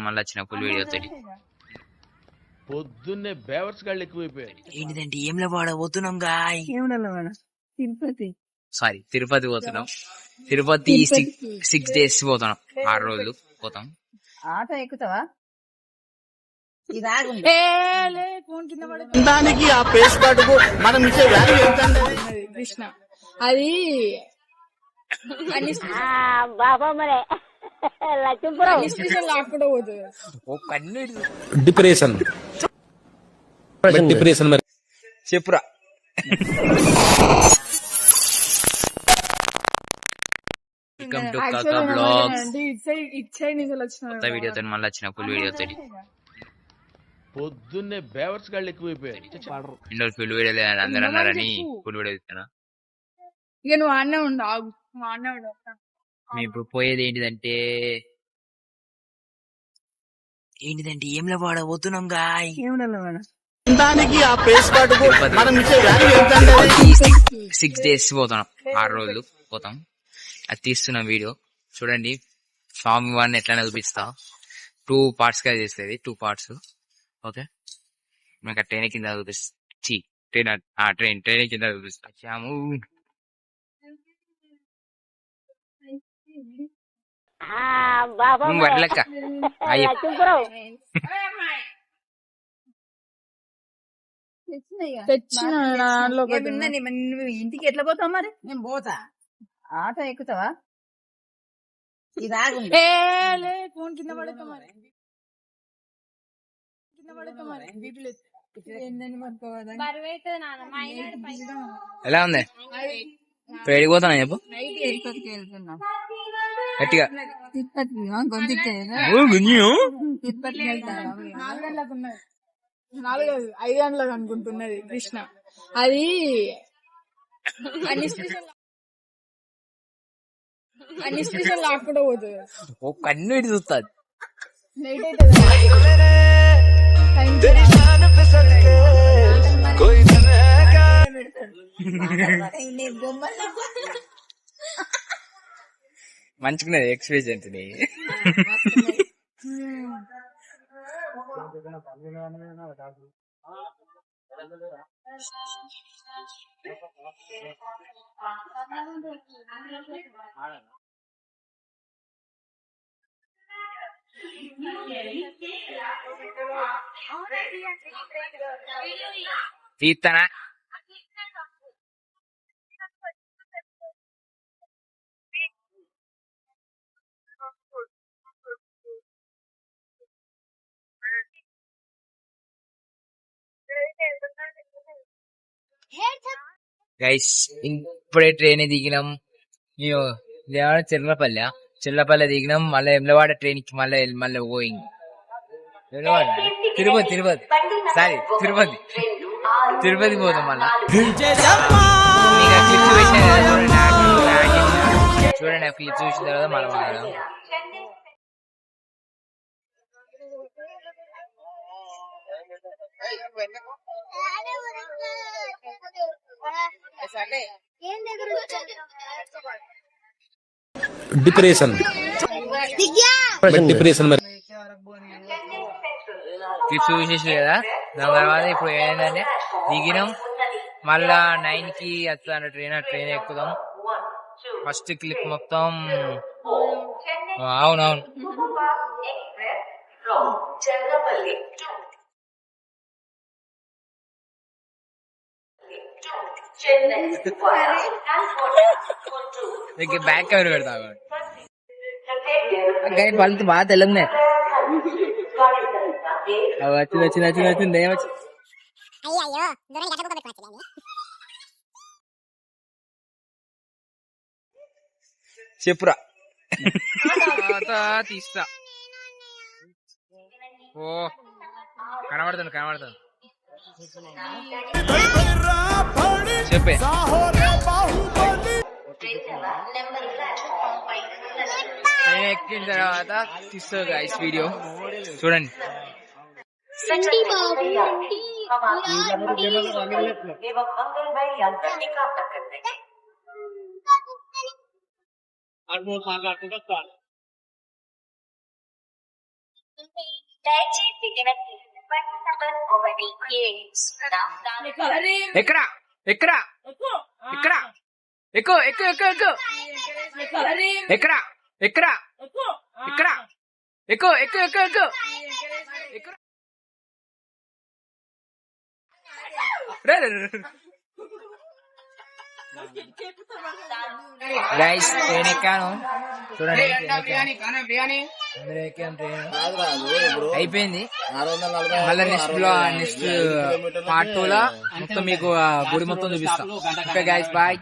మళ్ళీ వచ్చిన ఫుల్ వీడియోతో. పొద్దున్నే బేవర్స్ గాళ్ళు ఎక్కువైపోయారు. ఏంటిదంటే ఏంలో పోతున్నాం గాయ్, తిరుపతి సారీ తిరుపతి పోతున్నాం. తిరుపతి 6 days పోతున్నాం, 6 రోజులు పోతాం. ఆటో ఎక్కుతావా? దానికి ఆ పేస్ కార్డుకు మనం ఇచ్చే వాల్యూ ఎంత కృష్ణ అది డిప్రెషన్ డిప్రెషన్ మరి చెప్పురా. వెల్కమ్ టు కాకా బ్లాగ్స్. కొత్త వీడియోతో మళ్ళీ వచ్చిన ఫుల్ వీడియోతో. పొద్దున్నే బేవర్స్ గాళ్ళు ఎక్కువైపోయారు. ఇండో ఫుల్ వీడియో లేదు అందరు అన్నారని ఫుల్ వీడియో ఇస్తున్నా. ఇక నువ్వు అన్నే ఉండు, ఆగు, నువ్వు అన్నే ఉండు. మేము ఇప్పుడు పోయేది ఏంటిదంటే ఏంలో పోతున్నాం గాయ్. దానికి ఆ పేస్ కార్డుకు మనం ఇచ్చే వాల్యూ ఎంత 6 days పోతున్నాం, 6 రోజులు పోతాం. అది తీస్తున్న వీడియో చూడండి. స్వామి వారిని ఎట్లా చూపిస్తా. 2 parts గా చేస్తుంది, 2 parts. ఓకే, మీకు ట్రైన్ కింద చూపిస్తా. ట్రైన్ కింద చూపిస్తా. వచ్చాము. వరలక్క ఇంటికి ఎట్లా పోతావు మరి? నేను పోతా. ఆటో ఎక్కుతావా? ఇది ఆగు. ఫోన్ కింద పడతా మరి, ఎలా ఉంది? ఇప్పుడు పోతాను చెప్పు గట్టిగా. 5 గంటలకు అనుకుంటున్నది కృష్ణ. అది అన్ని స్టేషన్ లాక్కుండా పోతుంది. కన్ను ఇటు చూస్తుంది. నైట్ అవుతుంది. మంచుకున్నది ఎక్స్పీరియన్స్. తీస్తానా? గైస్ ఇప్పుడే ట్రైన్ దిగినాం. చెర్లపల్లె దిగినాం. మళ్ళీ ఎమ్లవాడ ట్రైన్ కి మళ్ళీ గోయింగ్ తిరుపతి పోతాం. మళ్ళా క్లిప్స్ పెట్టినా చూడండి. క్లిప్స్ చూసిన తర్వాత మళ్ళీ డిప్రెషన్ డిప్రెషన్ మరి క్లిప్స్ చూసేసి కదా. దాని తర్వాత ఇప్పుడు ఏంటంటే దిగినాం. మళ్ళా 9 కి వస్తాను ట్రైన్ ఎక్కుదాం. ఫస్ట్ క్లిప్ మొత్తం అవునవును బ్యాక్ కెమెరా పెడతా. పళ్ళు బాగా తెల్లందే. వచ్చింది ఏమొచ్చి చెప్పురా. తీస్తా. ఓ కనబడుతుంది చెప్పే. నేను ఎక్కిన తర్వాత తీస్తుంది గైస్ వీడియో చూడండి. దయచేసి వెనక్కి బటన్ నంబర్ 1 ఎక్కడ ఎక్కడ ఎక్కడ ఎక్కు ఎక్కు ఎక్కు ఎక్కు ఎక్కడ ఎక్కడ ఎక్కడ ఎక్కు ఎక్కు ఎక్కు ఎక్కు ఎక్కు గైస్ ట్రైన్ ఎక్కాను చూడండి అయిపోయింది మళ్ళీ నెక్స్ట్ పార్ట్ 2 లో మొత్తం మీకు గుడి మొత్తం చూపిస్తాం ఓకే గైస్ బాయ్